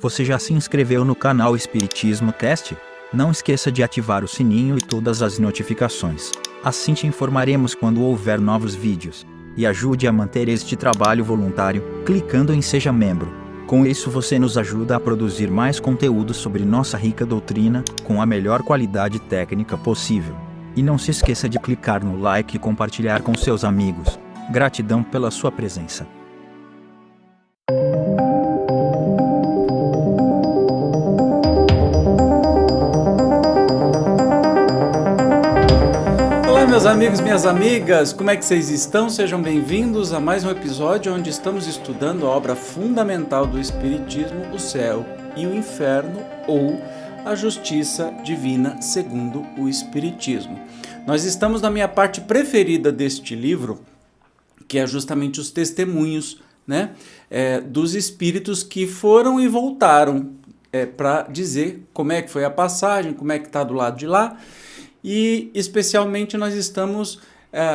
Você já se inscreveu no canal Espiritismo Cast? Não esqueça de ativar o sininho e todas as notificações. Assim te informaremos quando houver novos vídeos. E ajude a manter este trabalho voluntário, clicando em Seja Membro. Com isso você nos ajuda a produzir mais conteúdo sobre nossa rica doutrina, com a melhor qualidade técnica possível. E não se esqueça de clicar no like e compartilhar com seus amigos. Gratidão pela sua presença. Olá meus amigos, minhas amigas, como é que vocês estão? Sejam bem-vindos a mais um episódio onde estamos estudando a obra fundamental do Espiritismo, o Céu e o Inferno, ou a Justiça Divina segundo o Espiritismo. Nós estamos na minha parte preferida deste livro, que é justamente os testemunhos, dos espíritos que foram e voltaram para dizer como é que foi a passagem, como é que está do lado de lá. E especialmente nós estamos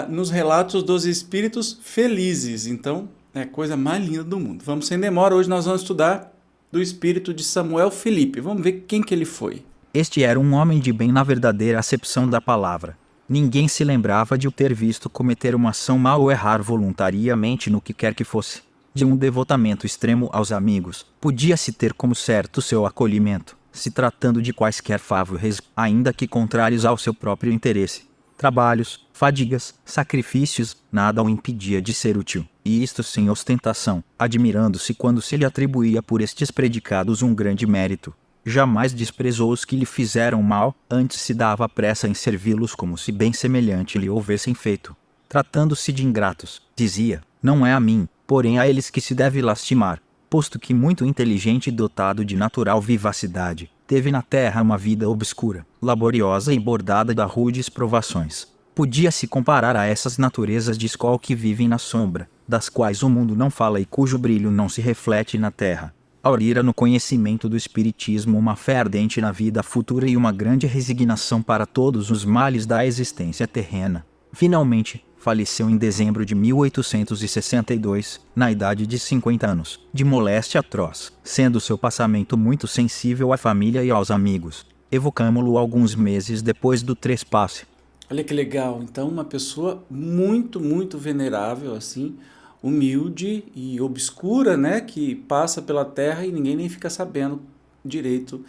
nos relatos dos espíritos felizes. Então, é a coisa mais linda do mundo. Vamos sem demora, hoje nós vamos estudar do espírito de Samuel Felipe. Vamos ver quem que ele foi. Este era um homem de bem na verdadeira acepção da palavra. Ninguém se lembrava de o ter visto cometer uma ação mal ou errar voluntariamente no que quer que fosse. De um devotamento extremo aos amigos, podia-se ter como certo seu acolhimento, se tratando de quaisquer favores, ainda que contrários ao seu próprio interesse. Trabalhos, fadigas, sacrifícios, nada o impedia de ser útil, e isto sem ostentação, admirando-se quando se lhe atribuía por estes predicados um grande mérito. Jamais desprezou os que lhe fizeram mal, antes se dava pressa em servi-los como se bem semelhante lhe houvessem feito. Tratando-se de ingratos, dizia, não é a mim, porém a eles que se deve lastimar, posto que muito inteligente e dotado de natural vivacidade, teve na terra uma vida obscura, laboriosa e bordada de rudes provações. Podia-se comparar a essas naturezas de escol que vivem na sombra, das quais o mundo não fala e cujo brilho não se reflete na terra. Aurira no conhecimento do Espiritismo uma fé ardente na vida futura e uma grande resignação para todos os males da existência terrena. Finalmente, faleceu em dezembro de 1862, na idade de 50 anos, de moléstia atroz, sendo seu passamento muito sensível à família e aos amigos. Evocamo-lo alguns meses depois do trespasse. Olha que legal, então uma pessoa muito, muito venerável, assim, humilde e obscura, que passa pela terra e ninguém nem fica sabendo direito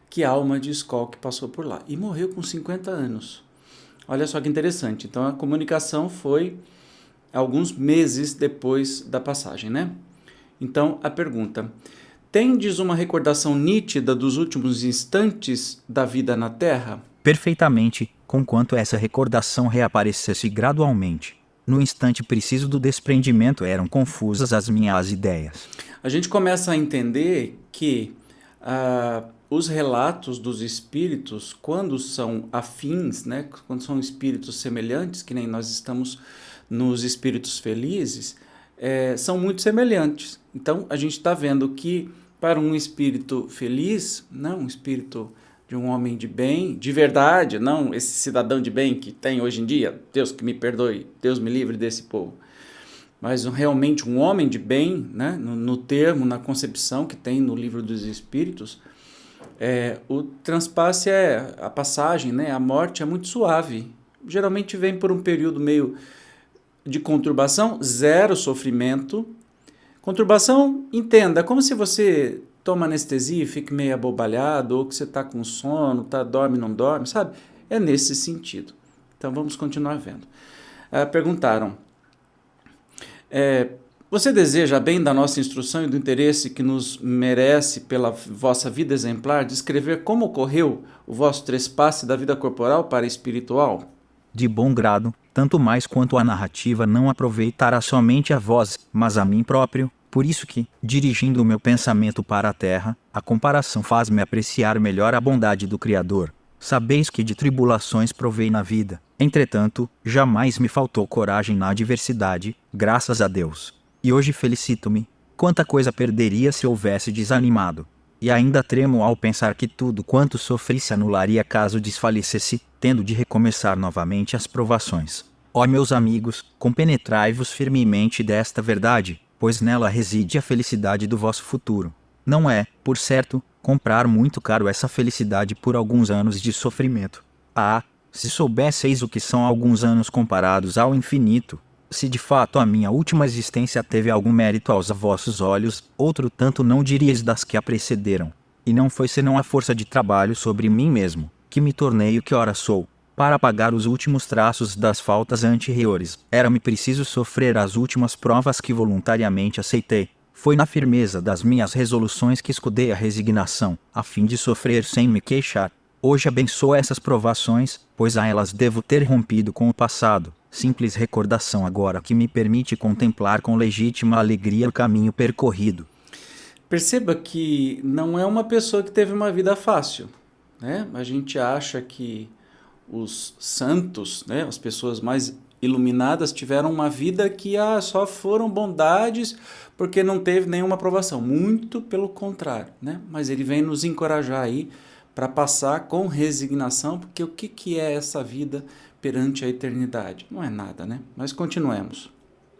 que alma de escol que passou por lá. E morreu com 50 anos. Olha só que interessante. Então a comunicação foi alguns meses depois da passagem, Então a pergunta: tendes uma recordação nítida dos últimos instantes da vida na Terra? Perfeitamente, conquanto essa recordação reaparecesse gradualmente. No instante preciso do desprendimento eram confusas as minhas ideias. A gente começa a entender que os relatos dos espíritos, quando são afins, quando são espíritos semelhantes, que nem nós estamos nos espíritos felizes, são muito semelhantes. Então, a gente está vendo que para um espírito feliz, um espírito de um homem de bem, de verdade, não esse cidadão de bem que tem hoje em dia, Deus que me perdoe, Deus me livre desse povo, mas realmente um homem de bem, no termo, na concepção que tem no livro dos Espíritos, o transpasse a passagem, a morte é muito suave. Geralmente vem por um período meio de conturbação, zero sofrimento. Conturbação, entenda, como se você toma anestesia e fica meio abobalhado, ou que você está com sono, dorme, não dorme, sabe? É nesse sentido. Então vamos continuar vendo. Perguntaram, você deseja bem da nossa instrução e do interesse que nos merece pela vossa vida exemplar descrever como ocorreu o vosso trespasse da vida corporal para a espiritual? De bom grado, tanto mais quanto a narrativa não aproveitará somente a vós, mas a mim próprio. Por isso que, dirigindo o meu pensamento para a terra, a comparação faz-me apreciar melhor a bondade do Criador. Sabeis que de tribulações provei na vida. Entretanto, jamais me faltou coragem na adversidade, graças a Deus. E hoje felicito-me. Quanta coisa perderia se houvesse desanimado. E ainda tremo ao pensar que tudo quanto sofri se anularia caso desfalecesse, tendo de recomeçar novamente as provações. Ó meus amigos, compenetrai-vos firmemente desta verdade, pois nela reside a felicidade do vosso futuro. Não é, por certo, comprar muito caro essa felicidade por alguns anos de sofrimento. Ah, se soubesseis o que são alguns anos comparados ao infinito, se de fato a minha última existência teve algum mérito aos vossos olhos, outro tanto não diríeis das que a precederam. E não foi senão a força de trabalho sobre mim mesmo, que me tornei o que ora sou. Para apagar os últimos traços das faltas anteriores, era-me preciso sofrer as últimas provas que voluntariamente aceitei. Foi na firmeza das minhas resoluções que escudei a resignação, a fim de sofrer sem me queixar. Hoje abençoo essas provações, pois a elas devo ter rompido com o passado, simples recordação agora que me permite contemplar com legítima alegria o caminho percorrido. Perceba que não é uma pessoa que teve uma vida fácil, né? A gente acha que os santos, né, as pessoas mais iluminadas, tiveram uma vida que só foram bondades porque não teve nenhuma aprovação. Muito pelo contrário, né? Mas ele vem nos encorajar aí para passar com resignação, porque o que é essa vida perante a eternidade? Não é nada, né? Mas continuemos.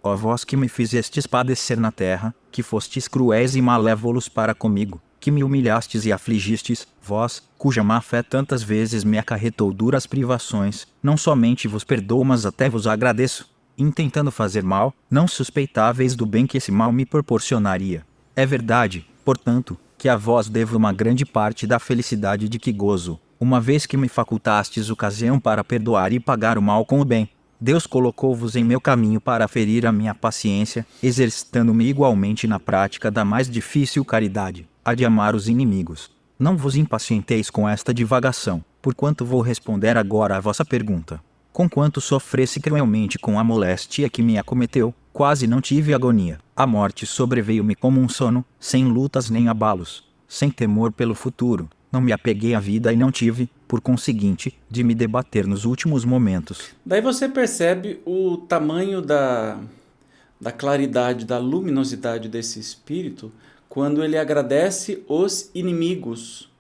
Ó vós que me fizestes padecer na terra, que fostes cruéis e malévolos para comigo, que me humilhastes e afligistes, vós, cuja má fé tantas vezes me acarretou duras privações, não somente vos perdoo, mas até vos agradeço. Intentando fazer mal, não suspeitáveis do bem que esse mal me proporcionaria. É verdade, portanto, que a vós devo uma grande parte da felicidade de que gozo, uma vez que me facultastes ocasião para perdoar e pagar o mal com o bem. Deus colocou-vos em meu caminho para ferir a minha paciência, exercitando-me igualmente na prática da mais difícil caridade, a de amar os inimigos. Não vos impacienteis com esta divagação, porquanto vou responder agora à vossa pergunta. Conquanto sofresse cruelmente com a moléstia que me acometeu, quase não tive agonia. A morte sobreveio-me como um sono, sem lutas nem abalos, sem temor pelo futuro. Não me apeguei à vida e não tive, por conseguinte, de me debater nos últimos momentos. Daí você percebe o tamanho da claridade, da luminosidade desse espírito, quando ele agradece os inimigos.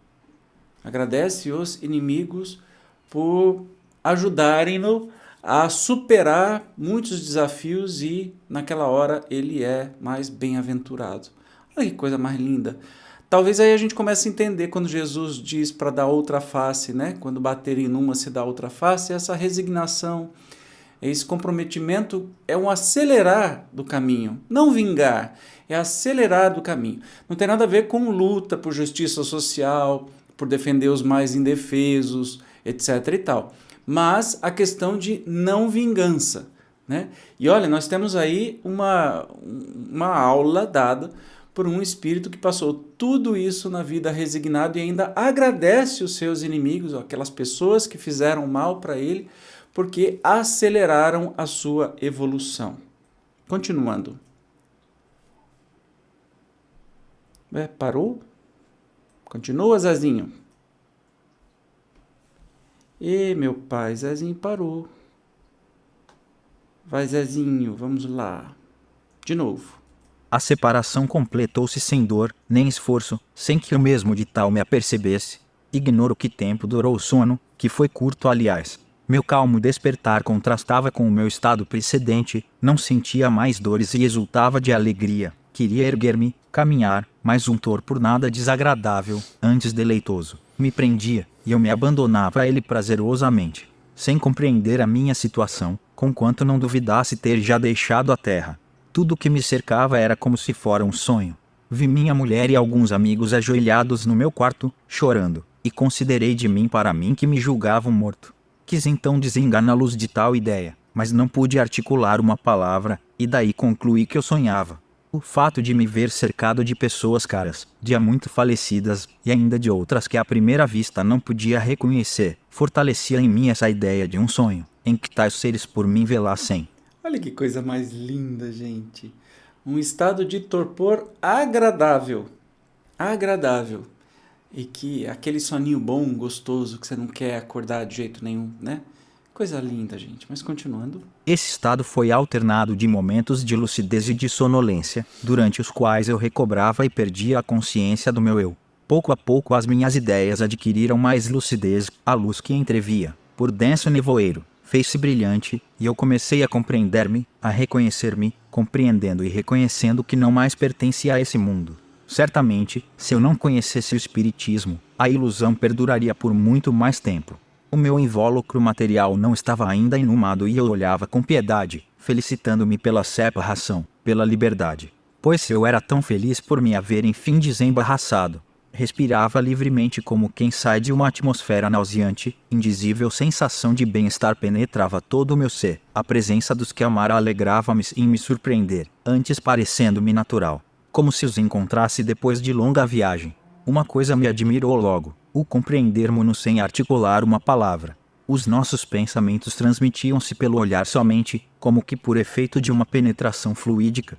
Agradece os inimigos por ajudarem-no a superar muitos desafios e, naquela hora, ele é mais bem-aventurado. Olha que coisa mais linda. Talvez aí a gente comece a entender quando Jesus diz para dar outra face, né? Quando baterem numa se dá outra face, essa resignação, esse comprometimento é um acelerar do caminho, não vingar, é acelerar do caminho. Não tem nada a ver com luta por justiça social, por defender os mais indefesos, etc. e tal. Mas a questão de não vingança, né? E olha, nós temos aí uma aula dada por um espírito que passou tudo isso na vida resignado e ainda agradece os seus inimigos, aquelas pessoas que fizeram mal para ele, porque aceleraram a sua evolução. Continuando. Parou? Continua, Zezinho. Meu pai, Zezinho parou. Vai, Zezinho, vamos lá. De novo. A separação completou-se sem dor, nem esforço, sem que eu mesmo de tal me apercebesse. Ignoro que tempo durou o sono, que foi curto aliás. Meu calmo despertar contrastava com o meu estado precedente, não sentia mais dores e exultava de alegria. Queria erguer-me, caminhar, mas um torpor nada desagradável, antes deleitoso, me prendia, e eu me abandonava a ele prazerosamente, sem compreender a minha situação, conquanto não duvidasse ter já deixado a terra. Tudo o que me cercava era como se fora um sonho. Vi minha mulher e alguns amigos ajoelhados no meu quarto, chorando, e considerei de mim para mim que me julgavam morto. Quis então desenganá-los de tal ideia, mas não pude articular uma palavra, e daí concluí que eu sonhava. O fato de me ver cercado de pessoas caras, de há muito falecidas, e ainda de outras que à primeira vista não podia reconhecer, fortalecia em mim essa ideia de um sonho, em que tais seres por mim velassem. Olha que coisa mais linda, gente. Um estado de torpor agradável. Agradável. E que aquele soninho bom, gostoso, que você não quer acordar de jeito nenhum, né? Coisa linda, gente. Mas continuando. Esse estado foi alternado de momentos de lucidez e de sonolência, durante os quais eu recobrava e perdia a consciência do meu eu. Pouco a pouco as minhas ideias adquiriram mais lucidez, a luz que entrevia, por denso nevoeiro, fez-se brilhante, e eu comecei a compreender-me, a reconhecer-me, compreendendo e reconhecendo que não mais pertencia a esse mundo. Certamente, se eu não conhecesse o Espiritismo, a ilusão perduraria por muito mais tempo. O meu invólucro material não estava ainda inumado e eu olhava com piedade, felicitando-me pela separação, pela liberdade. Pois eu era tão feliz por me haver enfim desembaraçado. Respirava livremente como quem sai de uma atmosfera nauseante, indizível sensação de bem-estar penetrava todo o meu ser. A presença dos que amara alegrava-me em me surpreender, antes parecendo-me natural. Como se os encontrasse depois de longa viagem. Uma coisa me admirou logo, o compreendermos-nos sem articular uma palavra. Os nossos pensamentos transmitiam-se pelo olhar somente, como que por efeito de uma penetração fluídica.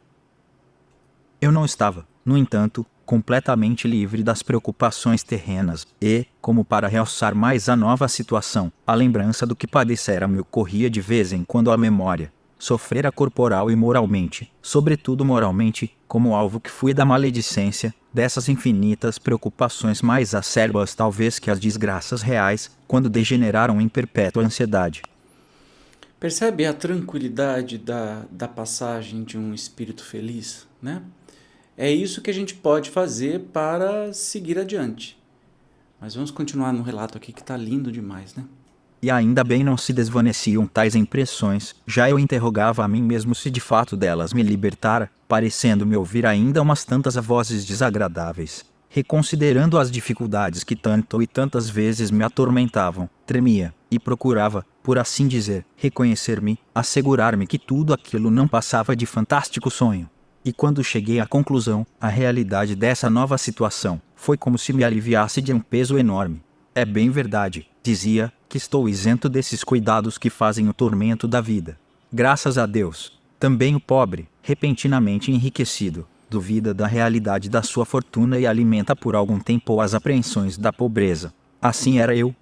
Eu não estava, no entanto, completamente livre das preocupações terrenas, e, como para realçar mais a nova situação, a lembrança do que padecera me ocorria de vez em quando à memória. Sofrera corporal e moralmente, sobretudo moralmente, como alvo que fui da maledicência, dessas infinitas preocupações mais acerbas talvez que as desgraças reais, quando degeneraram em perpétua ansiedade. Percebe a tranquilidade da passagem de um espírito feliz, né? É isso que a gente pode fazer para seguir adiante. Mas vamos continuar no relato aqui que está lindo demais, né? E ainda bem não se desvaneciam tais impressões, já eu interrogava a mim mesmo se de fato delas me libertara, parecendo-me ouvir ainda umas tantas vozes desagradáveis. Reconsiderando as dificuldades que tanto e tantas vezes me atormentavam, tremia, e procurava, por assim dizer, reconhecer-me, assegurar-me que tudo aquilo não passava de fantástico sonho. E quando cheguei à conclusão, a realidade dessa nova situação, foi como se me aliviasse de um peso enorme. É bem verdade, dizia, que estou isento desses cuidados que fazem o tormento da vida. Graças a Deus. Também o pobre, repentinamente enriquecido, duvida da realidade da sua fortuna e alimenta por algum tempo as apreensões da pobreza. Assim era eu.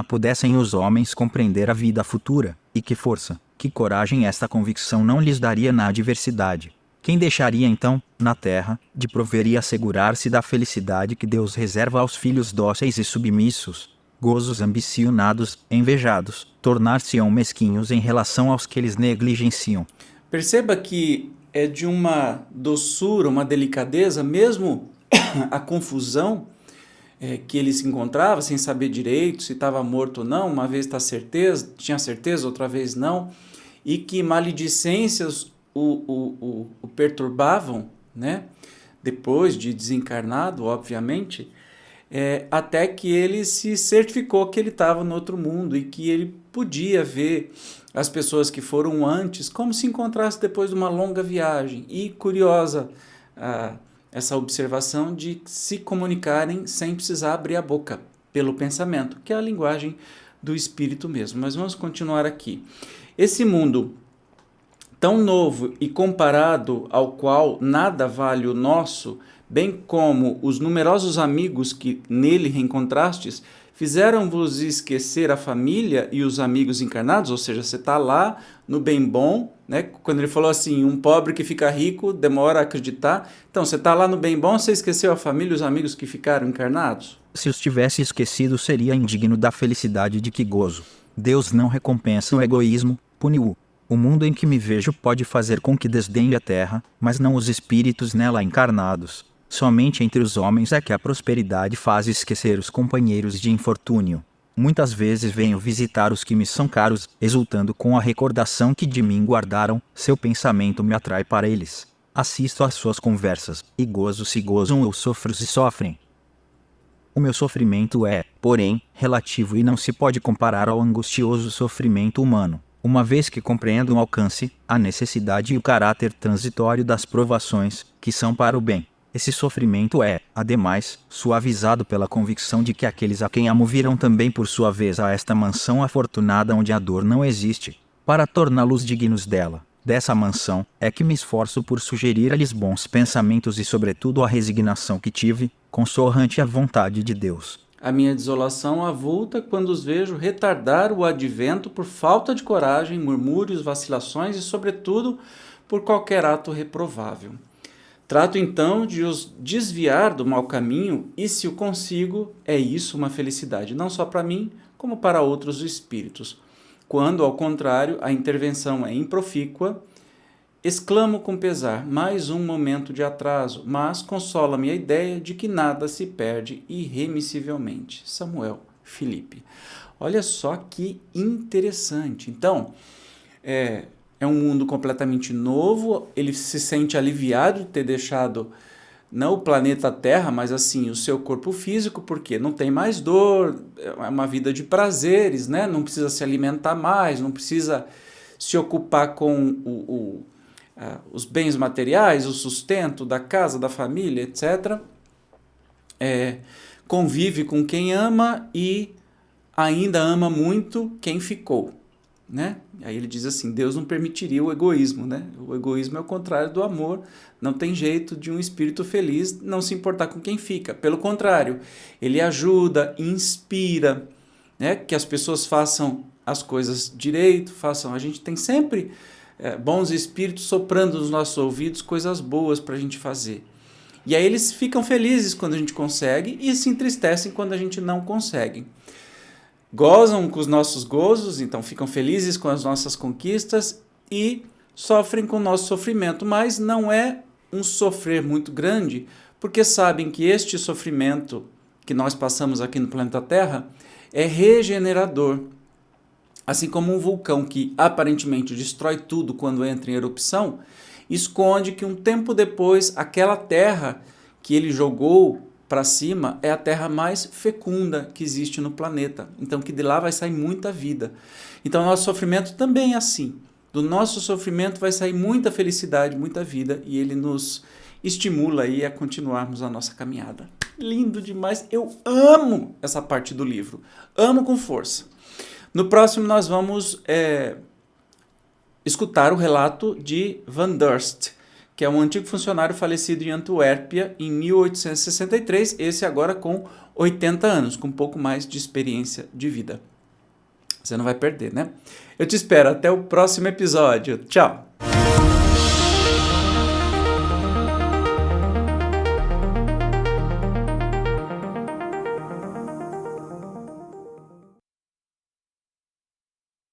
Pudessem os homens compreender a vida futura, e que força, que coragem esta convicção não lhes daria na adversidade. Quem deixaria então, na terra, de prover e assegurar-se da felicidade que Deus reserva aos filhos dóceis e submissos? Gozos ambicionados, envejados, tornar-se-ão mesquinhos em relação aos que eles negligenciam. Perceba que é de uma doçura, uma delicadeza, mesmo a confusão que ele se encontrava, sem saber direito se estava morto ou não, uma vez tinha certeza, outra vez não, e que maledicências o perturbavam, né? Depois de desencarnado, obviamente, até que ele se certificou que ele estava no outro mundo e que ele podia ver as pessoas que foram antes como se encontrasse depois de uma longa viagem. E curiosa essa observação de se comunicarem sem precisar abrir a boca, pelo pensamento, que é a linguagem do espírito mesmo. Mas vamos continuar aqui. Esse mundo tão novo e comparado ao qual nada vale o nosso, bem como os numerosos amigos que nele reencontrastes, fizeram-vos esquecer a família e os amigos encarnados? Ou seja, você está lá no bem bom, né? Quando ele falou assim, um pobre que fica rico demora a acreditar. Então, você está lá no bem bom, você esqueceu a família e os amigos que ficaram encarnados? Se os tivesse esquecido, seria indigno da felicidade de que gozo. Deus não recompensa o egoísmo, pune-o. O mundo em que me vejo pode fazer com que desdenhe a terra, mas não os espíritos nela encarnados. Somente entre os homens é que a prosperidade faz esquecer os companheiros de infortúnio. Muitas vezes venho visitar os que me são caros, exultando com a recordação que de mim guardaram, seu pensamento me atrai para eles. Assisto às suas conversas, e gozo se gozam ou sofro se sofrem. O meu sofrimento é, porém, relativo e não se pode comparar ao angustioso sofrimento humano. Uma vez que compreendo o alcance, a necessidade e o caráter transitório das provações, que são para o bem, esse sofrimento é, ademais, suavizado pela convicção de que aqueles a quem amo virão também por sua vez a esta mansão afortunada onde a dor não existe, para torná-los dignos dela. Dessa mansão, é que me esforço por sugerir a-lhes bons pensamentos e sobretudo a resignação que tive, consoante à vontade de Deus. A minha desolação avulta quando os vejo retardar o advento por falta de coragem, murmúrios, vacilações e, sobretudo, por qualquer ato reprovável. Trato então de os desviar do mau caminho e, se o consigo, é isso uma felicidade, não só para mim, como para outros espíritos. Quando, ao contrário, a intervenção é improfícua, Exclamo com pesar, mais um momento de atraso, mas consola-me a ideia de que nada se perde irremissivelmente. Samuel Felipe. Olha só que interessante. Então, é um mundo completamente novo, ele se sente aliviado de ter deixado não o planeta Terra, mas assim, o seu corpo físico, porque não tem mais dor, é uma vida de prazeres, né? Não precisa se alimentar mais, não precisa se ocupar com os bens materiais, o sustento da casa, da família, etc. Convive com quem ama e ainda ama muito quem ficou, né? Aí ele diz assim, Deus não permitiria o egoísmo, né? O egoísmo é o contrário do amor, não tem jeito de um espírito feliz não se importar com quem fica. Pelo contrário, ele ajuda, inspira, né? Que as pessoas façam as coisas direito, a gente tem sempre bons espíritos soprando nos nossos ouvidos coisas boas para a gente fazer. E aí eles ficam felizes quando a gente consegue e se entristecem quando a gente não consegue. Gozam com os nossos gozos, então ficam felizes com as nossas conquistas e sofrem com o nosso sofrimento, mas não é um sofrer muito grande, porque sabem que este sofrimento que nós passamos aqui no planeta Terra é regenerador. Assim como um vulcão que aparentemente destrói tudo quando entra em erupção, esconde que um tempo depois aquela terra que ele jogou para cima é a terra mais fecunda que existe no planeta. Então que de lá vai sair muita vida. Então o nosso sofrimento também é assim. Do nosso sofrimento vai sair muita felicidade, muita vida, e ele nos estimula aí a continuarmos a nossa caminhada. Lindo demais. Eu amo essa parte do livro. Amo com força. No próximo nós vamos escutar o relato de Van Durst, que é um antigo funcionário falecido em Antuérpia em 1863, esse agora com 80 anos, com um pouco mais de experiência de vida. Você não vai perder, né? Eu te espero até o próximo episódio. Tchau!